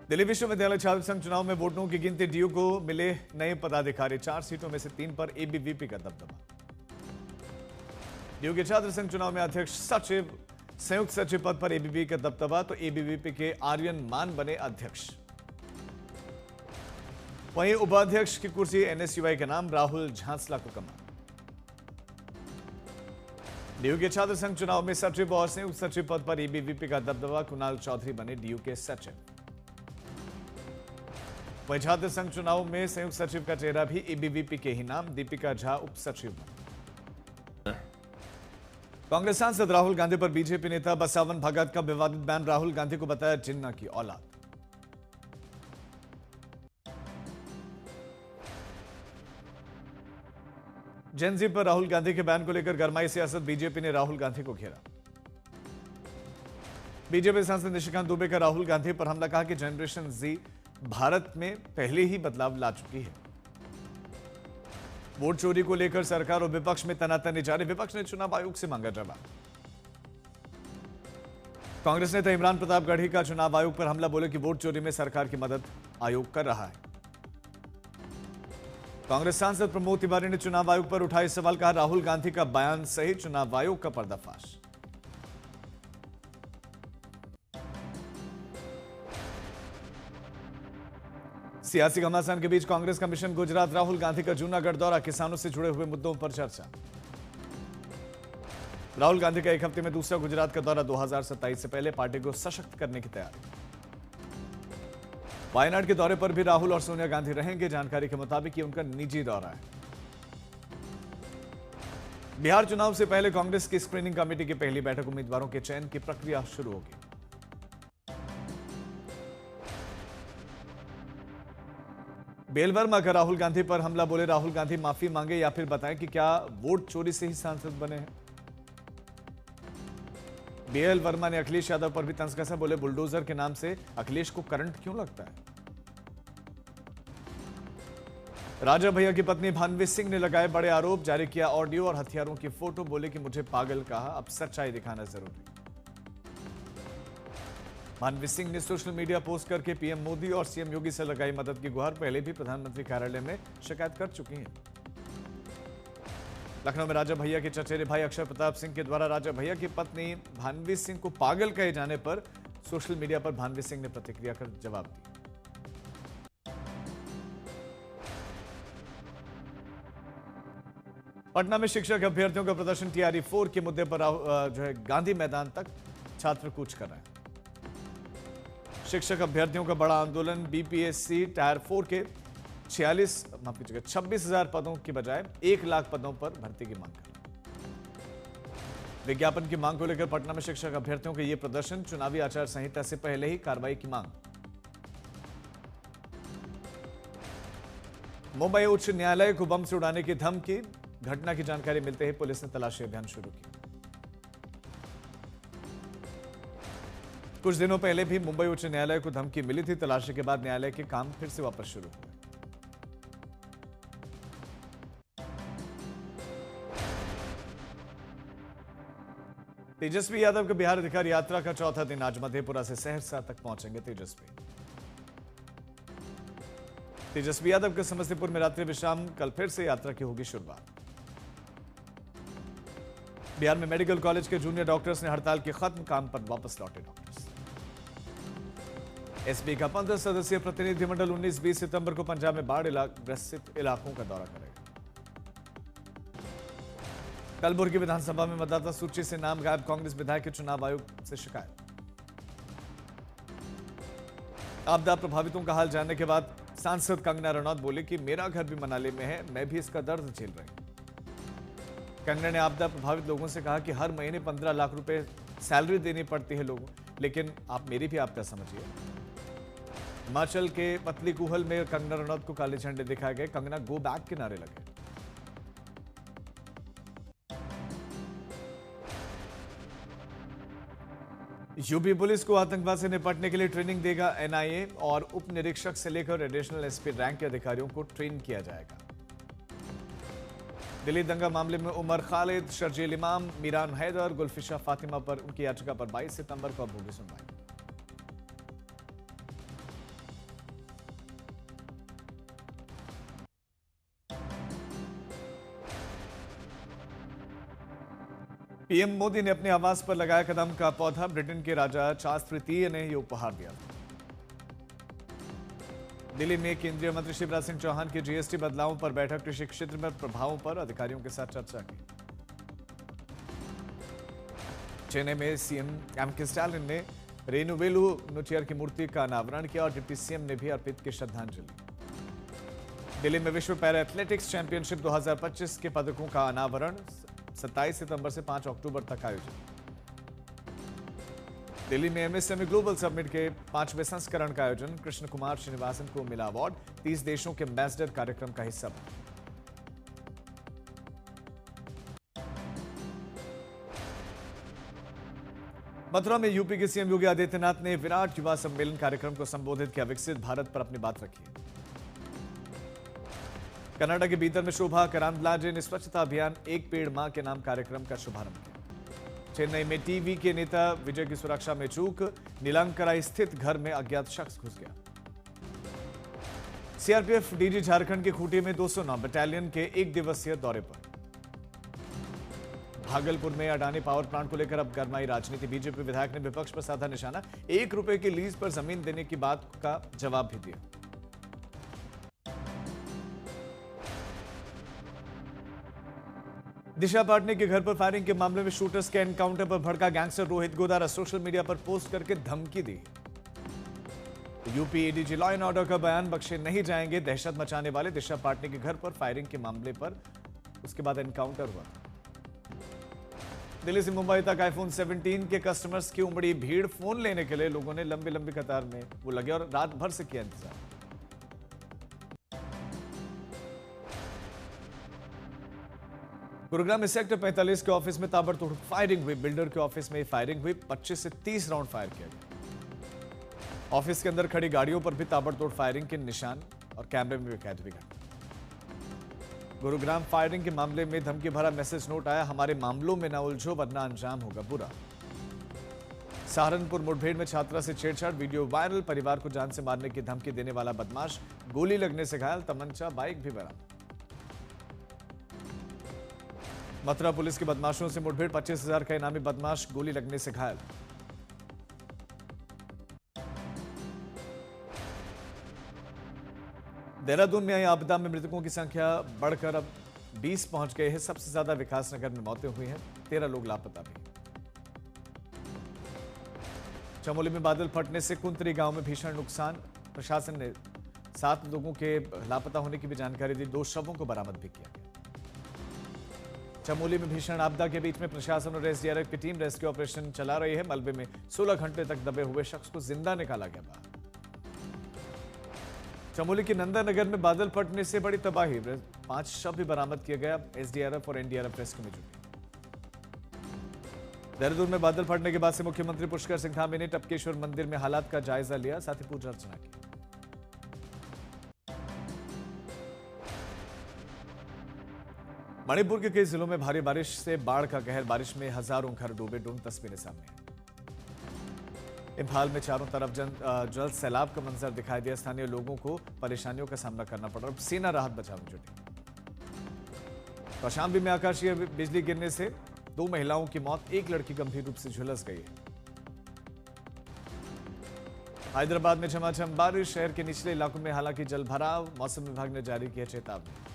दिल्ली विश्वविद्यालय छात्र संघ चुनाव में वोटों की गिनती डीयू को मिले नए पदाधिकारी। 4 सीटों में से 3 पर एबीवीपी का दबदबा। डीयू के छात्र संघ चुनाव में अध्यक्ष सचिव, संयुक्त सचिव पद पर एबीवीपी का दबदबा, तो एबीवीपी के आर्यन मान बने अध्यक्ष। वहीं उपाध्यक्ष की कुर्सी एनएसयूआई के नाम राहुल झांसला को कमान। डीयू के छात्र संघ चुनाव में सचिव और संयुक्त सचिव पद पर एबीवीपी का दबदबा। कुणाल चौधरी बने डीयू के सचिव। वहीं छात्र संघ चुनाव में संयुक्त सचिव का चेहरा भी एबीवीपी के ही नाम, दीपिका झा उप सचिव। कांग्रेस सांसद राहुल गांधी पर बीजेपी नेता बसावन भगत का विवादित बयान। राहुल गांधी को बताया जिन्ना की औलाद। जेनजी पर राहुल गांधी के बयान को लेकर गरमाई सियासत। बीजेपी ने राहुल गांधी को घेरा। बीजेपी सांसद निशिकांत दुबे का राहुल गांधी पर हमला, कहा कि जनरेशन जी भारत में पहले ही बदलाव ला चुकी है। वोट चोरी को लेकर सरकार और विपक्ष में तनातनी जारी। विपक्ष ने चुनाव आयोग से मांगा जवाब। कांग्रेस नेता इमरान प्रतापगढ़ी का चुनाव आयोग पर हमला, बोले कि वोट चोरी में सरकार की मदद आयोग कर रहा है। कांग्रेस सांसद प्रमोद तिवारी ने चुनाव आयोग पर उठाए सवाल, कहा राहुल गांधी का बयान सही, चुनाव आयोग का पर्दाफाश। सियासी घमासान के बीच कांग्रेस का मिशन गुजरात। राहुल गांधी का जूनागढ़ दौरा, किसानों से जुड़े हुए मुद्दों पर चर्चा। राहुल गांधी का एक हफ्ते में दूसरा गुजरात का दौरा। 2027 से पहले पार्टी को सशक्त करने की तैयारी। वायनाड के दौरे पर भी राहुल और सोनिया गांधी रहेंगे। जानकारी के मुताबिक ये उनका निजी दौरा है। बिहार चुनाव से पहले कांग्रेस की स्क्रीनिंग कमेटी की पहली बैठक। उम्मीदवारों के चयन की प्रक्रिया शुरू होगी। बेल वर्मा का राहुल गांधी पर हमला, बोले राहुल गांधी माफी मांगे या फिर बताएं कि क्या वोट चोरी से ही सांसद बने हैं। बेल वर्मा ने अखिलेश यादव पर भी तंज कसा, बोले बुलडोजर के नाम से अखिलेश को करंट क्यों लगता है। राजा भैया की पत्नी भानवी सिंह ने लगाए बड़े आरोप, जारी किया ऑडियो और हथियारों की फोटो, बोले कि मुझे पागल कहा, अब सच्चाई दिखाना जरूरी। भानवी सिंह ने सोशल मीडिया पोस्ट करके पीएम मोदी और सीएम योगी से लगाई मदद की गुहार। पहले भी प्रधानमंत्री कार्यालय में शिकायत कर चुकी हैं। लखनऊ में राजा भैया के चचेरे भाई अक्षय प्रताप सिंह के द्वारा राजा भैया की पत्नी भानवी सिंह को पागल कहे जाने पर सोशल मीडिया पर भानवी सिंह ने प्रतिक्रिया कर जवाब दिया। पटना में शिक्षक अभ्यर्थियों का प्रदर्शन। टीआरई 4 के मुद्दे पर जो है गांधी मैदान तक छात्र कूच कर रहे हैं। शिक्षक अभ्यर्थियों का बड़ा आंदोलन। बीपीएससी टायर 4 के 26,000 पदों की बजाय 1 लाख पदों पर भर्ती की मांग कर। विज्ञापन की मांग को लेकर पटना में शिक्षक अभ्यर्थियों के ये प्रदर्शन। चुनावी आचार संहिता से पहले ही कार्रवाई की मांग। मुंबई उच्च न्यायालय को बम से उड़ाने की धमकी। घटना की जानकारी मिलते ही पुलिस ने तलाशी अभियान शुरू किया। कुछ दिनों पहले भी मुंबई उच्च न्यायालय को धमकी मिली थी। तलाशी के बाद न्यायालय के काम फिर से वापस शुरू हुए। तेजस्वी यादव के बिहार अधिकार यात्रा का चौथा दिन। आज मधेपुरा से सहरसा तक पहुंचेंगे तेजस्वी यादव के समस्तीपुर में रात्रि विश्राम। कल फिर से यात्रा की होगी शुरुआत। बिहार में मेडिकल कॉलेज के जूनियर डॉक्टर्स ने हड़ताल की खत्म, काम पर वापस लौटे डॉक्टर्स। एसपी का 15 सदस्यीय प्रतिनिधिमंडल 19-20 सितंबर को पंजाब में बाढ़ ग्रसित इलाकों का दौरा करेगा। कलबुर्गी विधानसभा में मतदाता सूची से नाम गायब। कांग्रेस विधायक के चुनाव आयोग से शिकायत। आपदा प्रभावितों का हाल जानने के बाद सांसद कंगना रनौत बोले कि मेरा घर भी मनाली में है, मैं भी इसका दर्द झेल रही हूं। कंगना ने आपदा प्रभावित लोगों से कहा कि हर महीने 15 लाख रुपए सैलरी देनी पड़ती है लोगों, लेकिन आप मेरी भी आपदा समझिए। हिमाचल के पतली कुहल में कंगना रनौत को काले झंडे दिखाए गए। कंगना गो बैक के नारे लगे। यूपी पुलिस को आतंकवाद से निपटने के लिए ट्रेनिंग देगा एनआईए और उप निरीक्षक से लेकर एडिशनल एसपी रैंक के अधिकारियों को ट्रेन किया जाएगा। दिल्ली दंगा मामले में उमर खालिद, शर्जील इमाम, मीरान हैदर, गुलफिशा फातिमा पर उनकी याचिका पर 22 सितंबर को अब होगी सुनवाई। पीएम मोदी ने अपने आवास पर लगाया कदम का पौधा। ब्रिटेन के राजा चार्ल्स तृतीय ने यह उपहार दिया। दिल्ली में केंद्रीय मंत्री शिवराज सिंह चौहान की जीएसटी बदलावों पर बैठक। कृषि क्षेत्र में प्रभावों पर अधिकारियों के साथ चर्चा की। चेन्नई में सीएम एम.के. स्टालिन ने रेनुवेलु नोचियर की मूर्ति का अनावरण किया और डिप्टी सीएम ने भी अर्पित की श्रद्धांजलि। दिल्ली में विश्व पैरा एथलेटिक्स चैंपियनशिप 2025 के पदकों का अनावरण 27 सितंबर से 5 अक्टूबर तक आयोजित। दिल्ली में एमएसएमई ग्लोबल समिट के 5वें संस्करण का आयोजन। कृष्ण कुमार श्रीनिवासन को मिला अवार्ड। 30 देशों के एम्बेसडर कार्यक्रम का हिस्सा बने। मथुरा में यूपी के सीएम योगी आदित्यनाथ ने विराट युवा सम्मेलन कार्यक्रम को संबोधित किया। विकसित भारत पर अपनी बात रखी। कनाडा के बीतर में शोभा करांदलाजे ने स्वच्छता अभियान एक पेड़ मां के नाम कार्यक्रम का शुभारंभ किया। चेन्नई में टीवी के नेता विजय की सुरक्षा में चूक। नीलांकरा स्थित घर में अज्ञात शख्स घुस गया। सीआरपीएफ डीजी झारखंड के खूंटी में 209 बटालियन के एक दिवसीय दौरे पर। भागलपुर में अडानी पावर प्लांट को लेकर अब गरमाई राजनीति। बीजेपी विधायक ने विपक्ष पर साधा निशाना। 1 रुपए की लीज पर जमीन देने की बात का जवाब भी दिया। दिशा पाटनी के घर पर फायरिंग के मामले में शूटर्स के एनकाउंटर पर भड़का gangster Rohit Godara. Social media पर पोस्ट करके धमकी दी। UP ADG law and order का बयान बख्शे नहीं जाएंगे। दहशत मचाने वाले दिशा पाटनी के घर पर फायरिंग के मामले पर उसके बाद एनकाउंटर हुआ। दिल्ली से मुंबई तक आईफोन 17 के कस्टमर्स की उमड़ी भीड़। फोन लेने के लिए लोगों ने लंबी लंबी कतार में वो लगे और रात भर से किया इंतजार। गुरुग्राम में सेक्टर 45 के ऑफिस में ताबड़तोड़ फायरिंग हुई। बिल्डर के ऑफिस में फायरिंग हुई। 25 से 30 राउंड फायर किया गया। ऑफिस के अंदर खड़ी गाड़ियों पर भी ताबड़तोड़ फायरिंग के निशान और कैमरे में भी कैद हुई घटना। गुरुग्राम फायरिंग के मामले में धमकी भरा मैसेज नोट आया। हमारे मामलों में न उलझो वरना अंजाम होगा बुरा। सहारनपुर मुठभेड़ में छात्रा से छेड़छाड़, वीडियो वायरल। परिवार को जान से मारने की धमकी देने वाला बदमाश गोली लगने से घायल। तमंचा बाइक भी बरामद। मथुरा पुलिस के बदमाशों से मुठभेड़, 25,000 का इनामी बदमाश गोली लगने से घायल। देहरादून में आई आपदा में मृतकों की संख्या बढ़कर अब 20 पहुंच गए हैं। सबसे ज्यादा विकासनगर में मौतें हुई हैं। 13 लोग लापता भी। चमोली में बादल फटने से कुंतरी गांव में भीषण नुकसान। प्रशासन ने 7 लोगों के लापता होने की भी जानकारी दी। 2 शवों को बरामद भी किया गया। चमोली में भीषण आपदा के बीच में प्रशासन और एसडीआरएफ की टीम रेस्क्यू ऑपरेशन चला रही है। मलबे में 16 घंटे तक दबे हुए शख्स को जिंदा निकाला गया बाहर। चमोली के नंदानगर में बादल फटने से बड़ी तबाही। 5 शव भी बरामद किए गए। एसडीआरएफ और एनडीआरएफ रेस्क्यू में जुटे। देहरादून में बादल फटने के बाद से मुख्यमंत्री पुष्कर सिंह धामी ने टपकेश्वर मंदिर में हालात का जायजा लिया, साथ ही पूजा अर्चना की। मणिपुर के कई जिलों में भारी बारिश से बाढ़ का कहर। बारिश में हजारों घर डूबे। ड्रोन तस्वीरें सामने आई। इम्फाल में चारों तरफ जल सैलाब का मंजर दिखाई दिया। स्थानीय लोगों को परेशानियों का सामना करना पड़ रहा। सेना राहत बचाव में जुटी। कौशाम्बी में आकाशीय बिजली गिरने से 2 महिलाओं की मौत। एक लड़की गंभीर रूप से झुलस गई है। हैदराबाद में झमाझम बारिश। शहर के निचले इलाकों में हालांकि जलभराव। मौसम विभाग ने जारी किया चेतावनी।